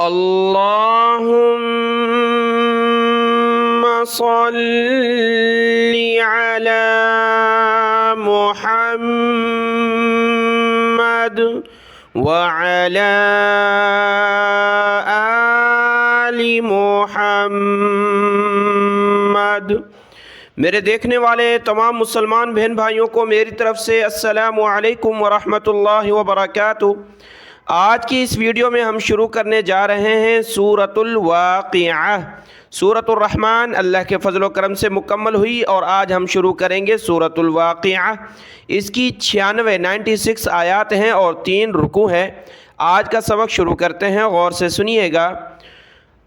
अल्लाहुम्मा सल्लि अला मुहम्मद व अला आलि मुहम्मद। मेरे देखने वाले तमाम मुसलमान बहन भाइयों को मेरी तरफ़ से अस्सलामु अलैकुम व रहमतुल्लाहि व बरकातुहू। आज की इस वीडियो में हम शुरू करने जा रहे हैं सूरतुल वाक़िअह। सूरतुर रहमान अल्लाह के फ़ज़ल व करम से मुकम्मल हुई और आज हम शुरू करेंगे सूरतुल वाक़िअह। इसकी 96 आयात हैं और 3 रुकू हैं। आज का सबक शुरू करते हैं, गौर से सुनिएगा।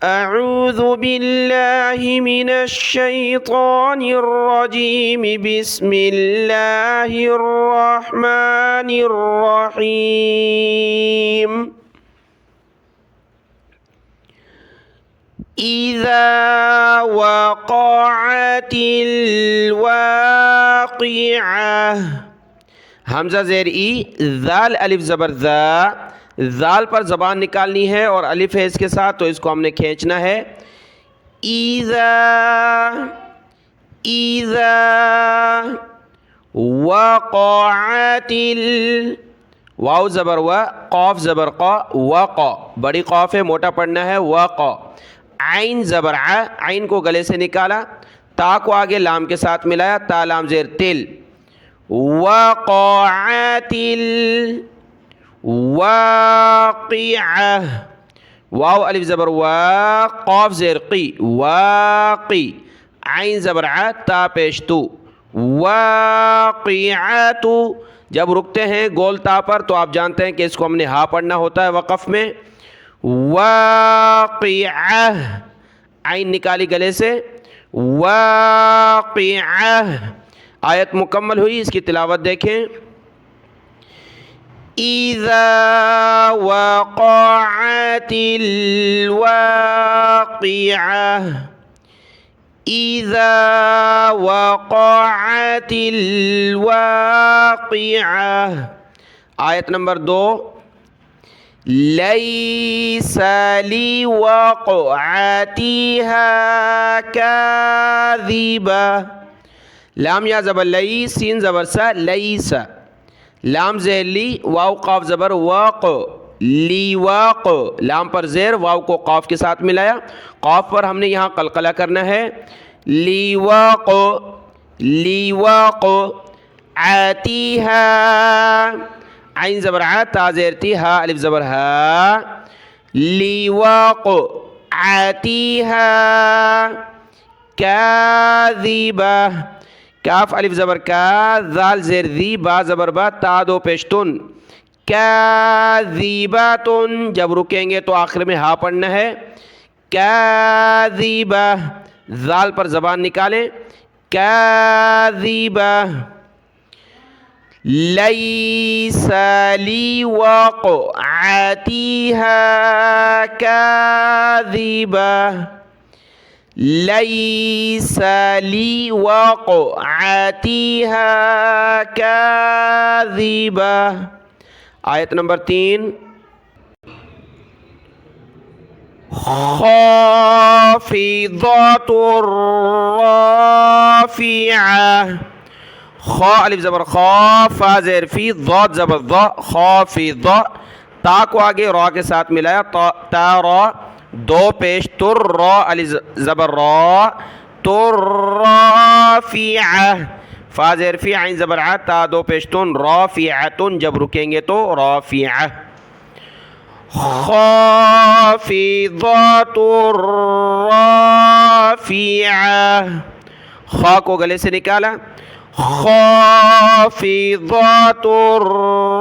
अऊज़ु बिल्लाहि मिनश शैतानिर रजीम, बिस्मिल्लाहिर रहमानिर रहीम। इज़ा वक़अतिल वाक़िअह। हमज़ा ज़ेर ई, ज़ाल अलिफ ज़बर ज़ा। ज़ाल पर ज़बान निकालनी है और अलिफ है इसके साथ, तो इसको हमने खींचना है। इज़ा इज़ा वक़अतिल, वाव ज़बर व, क़ाफ़ ज़बर क़ा, वक़, बड़ी क़ाफ़ है, मोटा पढ़ना है, वक़। आइन ज़बर आ, आइन को गले से निकाला, ता को आगे लाम के साथ मिलाया, ता लाम ज़ेर तिल। वक़अतिल वाक़िअह, वाव अलिफ ज़बर वा, क़ाफ़ ज़ेर क़ी, वाक़ी। आइन ज़बर आ, ता पेश तू, वाक़िअतु। जब रुकते हैं गोल ता पर तो आप जानते हैं कि इसको हमने हा पढ़ना होता है वक़फ़ में। वाक़िअह, आइन निकाली गले से, वाक़िअह। आयत मुकम्मल हुई, इसकी तिलावत देखें। इज़ा वक़अतिल वाक़िअह, इज़ा वक़अतिल वाक़िअह। आयत नंबर 2, लैसा लिवक़अतिहा काज़िबा। लाम या ज़बर लई, सीन ज़बर सा, लैसा। लाम ज़ेर ली, वाव क़ाफ़ ज़बर वाक़, ली वाक़। लाम पर ज़ेर, वाव को क़ाफ़ के साथ मिलाया, क़ाफ़ पर हमने यहाँ क़लक़ला करना है। ली वाक़, ली वाक़। आतीहा, आइन ज़बर आ, ता ज़ेर ती, हा अलिफ ज़बर हा। ली वाक़ आतीहा काज़िबा। काफ अलिफ ज़बर का, ज़ाल ज़ेर ज़ी, बा ज़बर बा, ता दो पेशतुन। काज़िबातुन, जब रुकेंगे तो आखिर में हा पढ़ना है। काज़िबा, ज़ाल पर ज़बान निकालें। काज़िबा। लैसा लिवक़अतिहा काज़िबा, लैसा लिवक़अतिहा काज़िबा। आयत नंबर 3, ख़ाफ़िज़तुर राफ़िअह। ख़ा अलिफ ज़बर ख़ा, फ़ा ज़ेर फ़ी, ज़ाद ज़बर ज़ा, ख़ाफ़िज़। ता को आगे रा के साथ मिलाया, ता रा, दो पेश तुर, रा अलिफ ज़बर रा, तुर्राफ़िअह। फ़ा ज़ेर फ़ी, आइन ज़बर आ, ता दो पेश तुन, राफ़िअतुन। जब रुकेंगे तो राफ़िअह। ख़ाफ़िज़तुर राफ़िअह, ख़ा को गले से निकाला। ख़ाफ़िज़तुर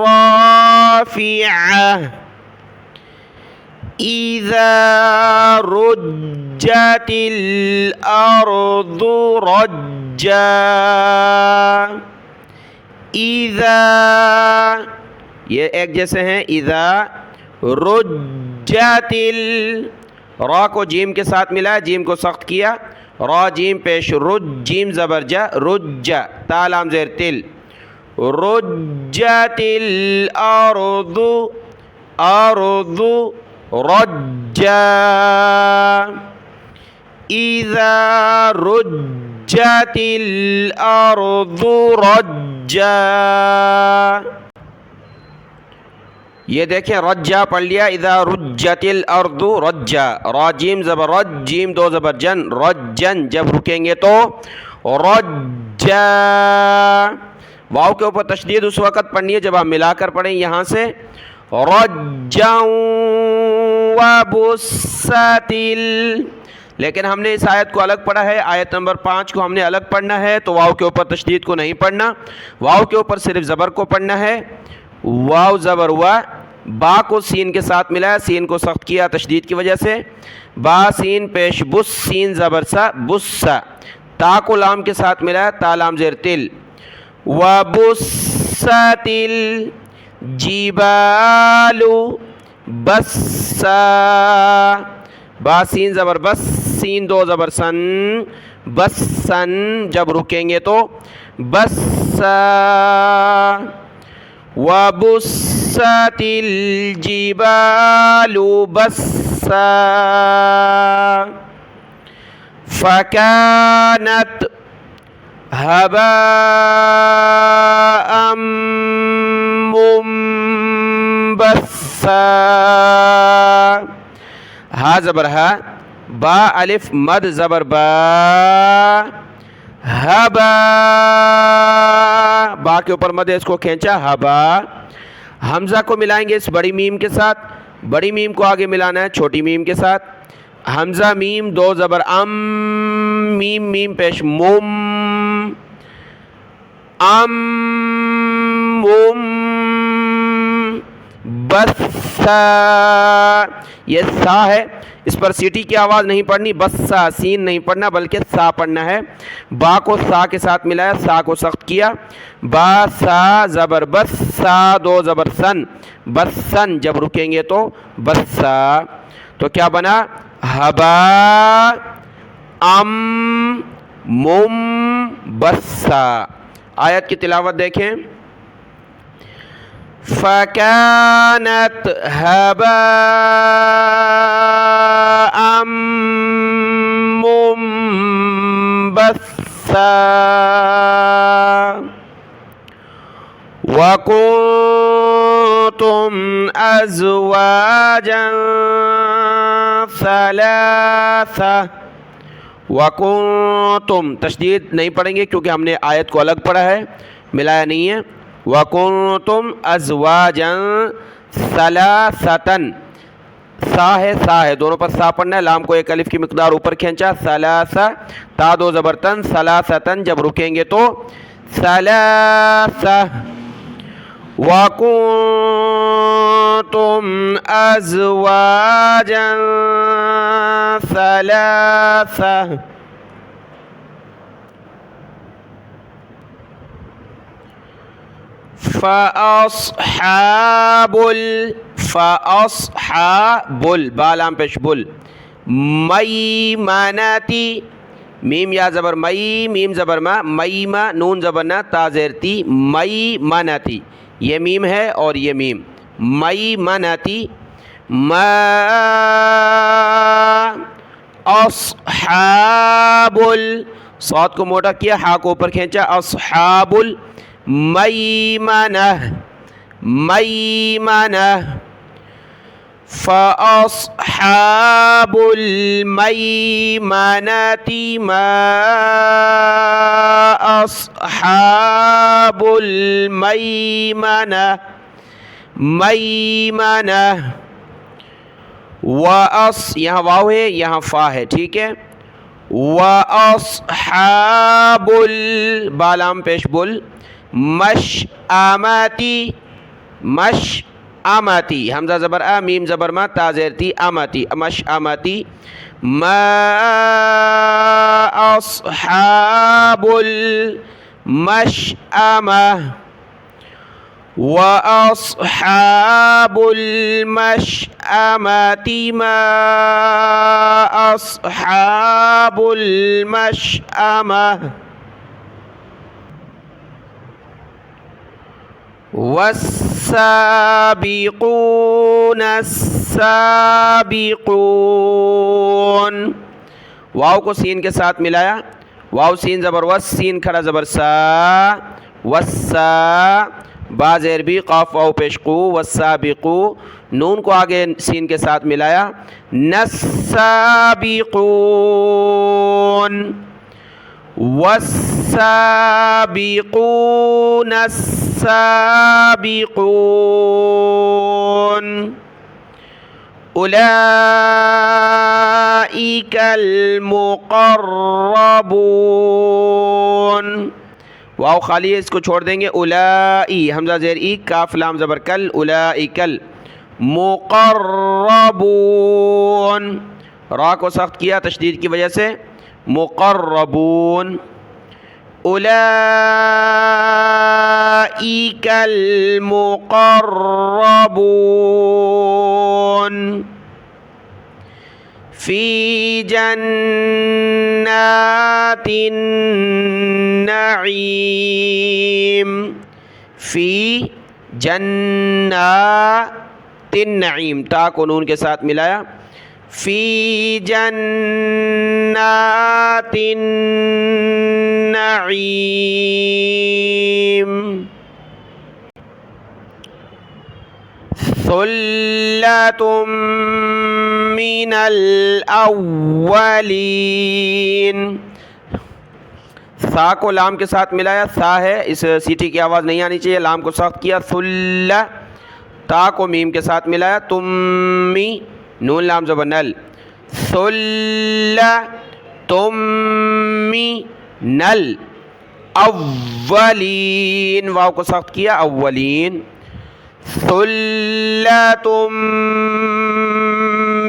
राफ़िअह। इज़ा रुज्जतिल अर्ज़ु रज्जा, इज़ा, ये एक जैसे हैं। इज़ा रुज्जतिल, रा को जीम के साथ मिला, जीम को सख्त किया, रा जीम पेश रुज, जीम ज़बर जा, रुज्जा, ता लाम ज़ेर तिल। रुज्जतिल अर्ज़ु, अर्ज़ु रज्जा। रुज्जा, इज़ा रुज्जतिल अर्दु रज्जा। ये देखें रज्जा पढ़ लिया, इज़ा रुज्जतिल अर्दु रज्जा, राजीम ज़बर रज, जीम दो ज़बर जन, रज्जन। जब रुकेंगे तो रज्जा। वाव के ऊपर तशदीद उस वक़्त पढ़नी है जब आप मिलाकर पढ़ें यहाँ से, रज्जाउ वबुस्सतिल। लेकिन हमने इस आयत को अलग पढ़ा है, आयत नंबर 5 को हमने अलग पढ़ना है, तो वाव के ऊपर तशदीद को नहीं पढ़ना, वाव के ऊपर सिर्फ ज़बर को पढ़ना है। वाव ज़बर हुआ, बा को सीन के साथ मिलाया, सीन को सख्त किया तशदीद की वजह से, बा सीन पेश बुस, सीन ज़बर सा, बुस्सा। ता को लाम के साथ मिलाया, ता लाम ज़ेर तिल, वबुस्सतिल जिबालु बस्सा। बा सीन ज़बर बस, सीन दो ज़बर सन, बस्सन। जब रुकेंगे तो बस्सा। वबुस्सतिल जिबालु बस्सा, फकानत हबाअम मुंबस्सा। हा ज़बर हा, बा अलिफ मद ज़बर बा, हबा। बा के ऊपर मद है, इसको खींचा, हबा। हमज़ा को मिलाएंगे इस बड़ी मीम के साथ, बड़ी मीम को आगे मिलाना है छोटी मीम के साथ। हमज़ा मीम दो ज़बर अम, मीम मीम पेश मुम, अम मुम बस्सा। ये सा है, इस पर सीटी की आवाज़ नहीं पढ़नी, बस्सा सीन नहीं पढ़ना बल्कि सा पढ़ना है। बा को सा के साथ मिलाया, सा को सख्त किया, बा सा ज़बर बस, सा दो ज़बर सन, बस्सन। जब रुकेंगे तो बस्सा। तो क्या बना, हबा अम मुम बस्सा। आयत की तिलावत देखें, फकानत हबाअम मुंबस्सा, वकुंतुम अज़वाजन सलासा। वकुंतुम तशदीद नहीं पढ़ेंगे क्योंकि हमने आयत को अलग पढ़ा है, मिलाया नहीं है। वकुंतुम अज़वाजन सलासतन, सा है, दोनों पर सा पढ़ना है, लाम को एक अलिफ की मिकदार ऊपर खींचा, सलासा, ता दो ज़बरतन, सलासतन। जब रुकेंगे तो सलासा। वकुंतुम अज़वाजन सलासा, फ़अस्हाबुल, बालाम पेश बुल, मैमनती, मीम या ज़बर मई, मीम ज़बर मा, मैमा नून ज़बर ना, ता ज़ेर ती, मैमनती। ये मीम है और ये मीम, मैमनती। अस्हाबुल, सौत को मोटा किया, हा को ऊपर खींचा, अस्हाबुल मैमनह, मैमनह। फ़अस्हाबुल मैमनति मा अस्हाबुल मैमनह, मैमनह। वअस, यहाँ वाव है, यहाँ फ़ा है, ठीक है। वअस्हाबुल, बालाम पेश बुल, मशअमती, मशअमती, हमज़ा ज़बर आ, मीम ज़बर मा, ता ज़ेर ती, अमती, मशअमती। मा अस्हाबुल मशअमह, व अस्हाबुल मशअमति मा अस्हाबुल मशअमह। वस्साबिकून अस्साबिकून, वाव को सीन के साथ मिलाया, वाव सीन ज़बर वस, सीन खड़ा ज़बर सा, वस्सा, बा ज़ेर बी, क़ाफ़ वाव पेश क़ू, वस्साबिक़ू, नून को आगे सीन के साथ मिलाया, नस्साबिक़ून, वस्साबिक़ून अस्साबिक़ून, उलाइकल मुक़र्रबून, वाव खाली है, इसको छोड़ देंगे, उलाई, हमज़ा ज़ेर ई, काफ लाम ज़बर कल, उलाइकल मुक़र्रबून, रा को सख्त किया तशदीद की वजह से, मुक़र्रबून, उलाइकल मुक़र्रबून, फ़ी जन्नातिन नईम, फ़ी जन्नातिन नईम, ता को नून के साथ मिलाया, फ़ी जन्नातिन नईम, सुल्लतुम मिनल अव्वलीन, सा को लाम के साथ मिलाया, सा है, इस सीटी की आवाज़ नहीं आनी चाहिए, लाम को सख्त किया, सुल्ला, ता को मीम के साथ मिलाया, तुम्मी, नून लाम ज़बर नल, सुल्ला तुम्मी नल, अव्वलीन, वाव को सख्त किया, अव्वलीन, सुल्लतुम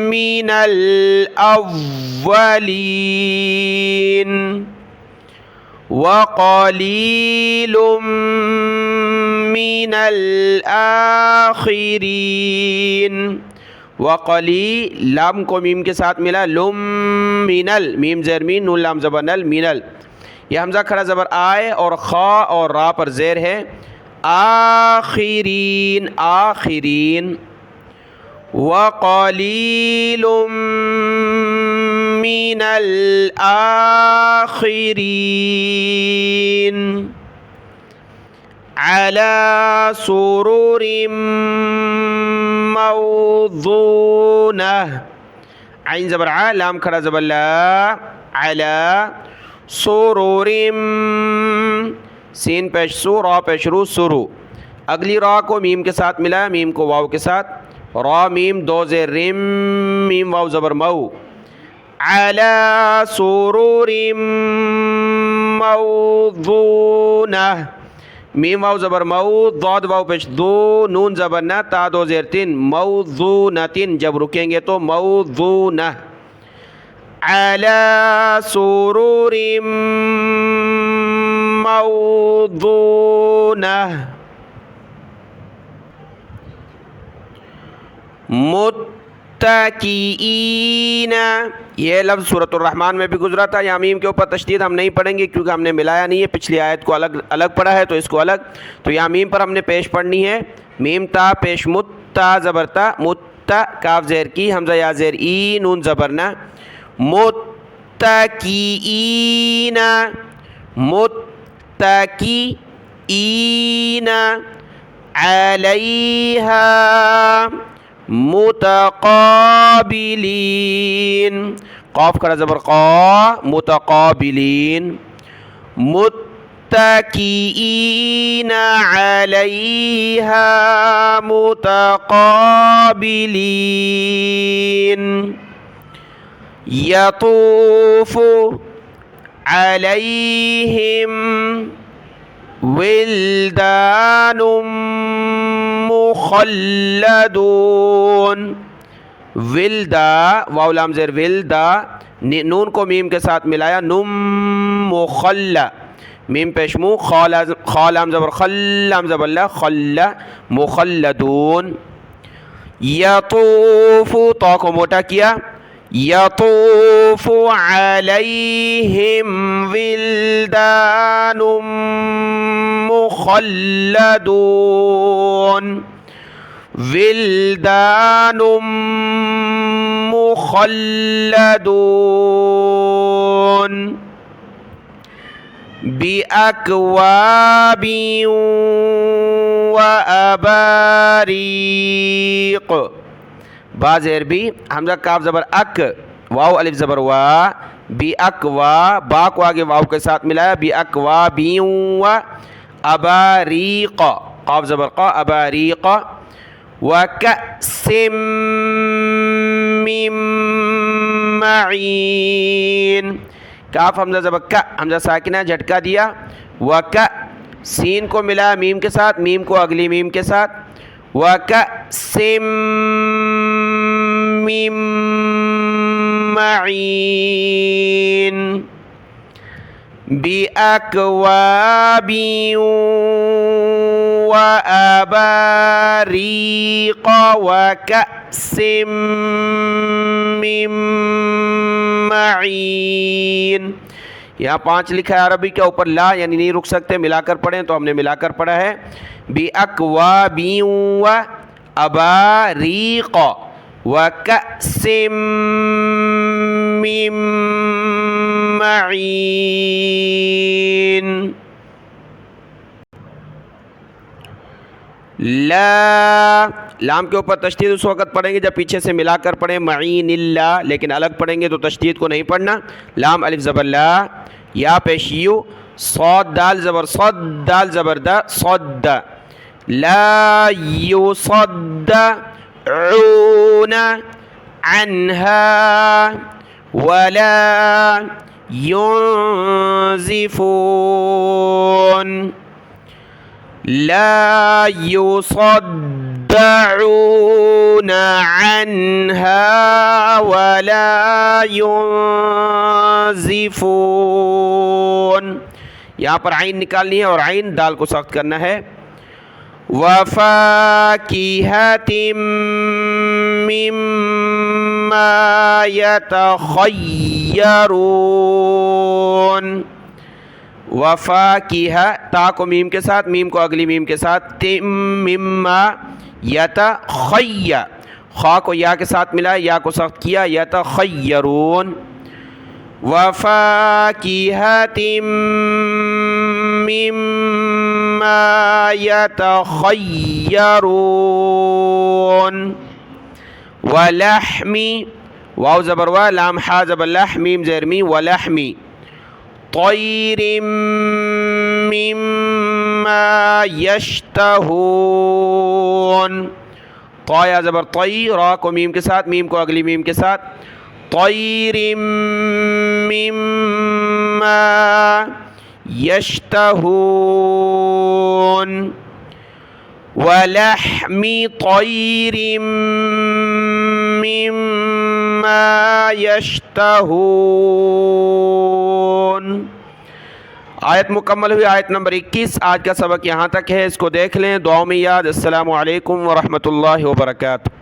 मिनल अव्वलीन, वक़लीलुम मिनल आखिरीन, वक़ली, लाम को मीम के साथ मिला, लुम मिनल, मीम ज़ेर मीन, नून लाम ज़बर नल, मिनल, यह हमज़ा खड़ा ज़बर आए और खा और रा पर ज़ेर है, आखिरीन, आखिरीन, वक़लीलुम मिनल आखिरीन, अला सुरुरिम मौज़ूनह, आइन ज़बर आ, लाम खड़ा ज़बर ला, अला सुरुरिम, सीन पेश सू, रा पेश रू, सुरु, अगली रा को मीम के साथ मिलाया, मीम को वाव के साथ, रा मीम दो ज़ेर रिम, मीम वाव ज़बर मऊ, अला सुरुरिम मौज़ूनह, मीम वाव ज़बर मऊ, दाद वाव पेश दो, नून ज़बर न, ता दो ज़ेर तीन, मौज़ूनतिन, जब रुकेंगे तो मौज़ूनह, अला सुरुरिम मौज़ूनह, मुत्तकीईना, यह लफ्ज़ सूरतुर रहमान में भी गुजरा था, या मीम के ऊपर तशदीद हम नहीं पढ़ेंगे क्योंकि हमने मिलाया नहीं है, पिछली आयत को अलग अलग पढ़ा है तो इसको अलग, तो या मीम पर हमने पेश पढ़नी है, मीम ता पेश मुत्ता ज़बरता, मुत्ता, काफ ज़ेर की, हमज़ा या ज़ेर ई, नून ज़बरना, मुत्तकीईना, मुत्तकीईना, अलैहा मुतक़ाबिलीन, क़ाफ़ खड़ा ज़बर क़ा, मुतक़ाबिलीन, मुत्तकीईना अलैहा मुतक़ाबिलीन, यतूफ़ु अलैहिम विल्दानुम मुख़ल्लदून, विल्दा, वाव लाम ज़ेर विल्दा, नून को मीम के साथ मिलाया, नुम मुख़ल्ला, मीम पेशमू, खा लाम ज़बर खल, लाम ज़बर ला, खल्ला, मुख़ल्लदून, यतूफ़ु, ता को मोटा किया, यतूफ़ु अलैहिम विल्दानुम मुख़ल्लदून, विल्दानुम मुखल्लदून बिअकवाबिन व अबारीक। बा ज़ेर बी, हमजा काफ ज़बर अक, वाव अलिफ ज़बर वा, बी अकवा, बा को आगे वाव के साथ मिलाया, बी अकवा बी व अबारीक, काफ ज़बर क़ा, अबारीक, व कअसिम मिन मईन। काफ हमजा ज़बर का, हमजा साकिना झटका दिया, व का, सीन को मिलाया मीम के साथ, मीम को अगली मीम के साथ, व कअसिम मिन मईन बिअकवाबिन व अबारीक व कअसिम मिन मईन। यहाँ 5 लिखा है अरबी के ऊपर ला, यानी नहीं रुक सकते, मिलाकर पढ़ें तो हमने मिलाकर पढ़ा है बिअकवाबिन व अबारीक व कअसिम मिन मईन। लाम के ऊपर तशदीद उस वक़्त पढ़ेंगे जब पीछे से मिलाकर पढ़ें मईनिल्ला, लेकिन अलग पढ़ेंगे तो तशदीद को नहीं पढ़ना। लाम अलिफ ज़बर ला, या पेश यू, सौद दाल ज़बर सौद, दाल ज़बर दा, सौद, ला युसद्दऊन अन्हा वला युनज़िफून, ला युसद्दऊन अन्हा वला युनज़िफून। यहाँ पर आइन निकालनी है और आइन दाल को सख्त करना है। वफ़ाकिहतिम मिम्मा यतख़य्यरून, वफ़ाकिहा, ता को मीम के साथ, मीम को अगली मीम के साथ, तिम मिम्मा यतख़य्य, खा को या के साथ मिला, या को सख्त किया, यतख़य्यरून। वफ़ाकिहतिम मिम्मा यतख़य्यरून वलहमी, वाव ज़बर वा, लाम हा ज़बर लह, मीम ज़ेर मी, वलहमी, तैरिम मिम्मा यश्तहून, तया ज़बर तई, रा को मीम के साथ, मीम को अगली मीम के साथ, तैरिम मिम्मा यश्तहून वलहमी तैरिम मिम्मा यश्तहून। आयत मुकम्मल हुई, आयत नंबर 21। आज का सबक यहाँ तक है, इसको देख लें, दुआ में याद। अस्सलामु अलैकुम व रहमतुल्लाहि व बरकातुहू।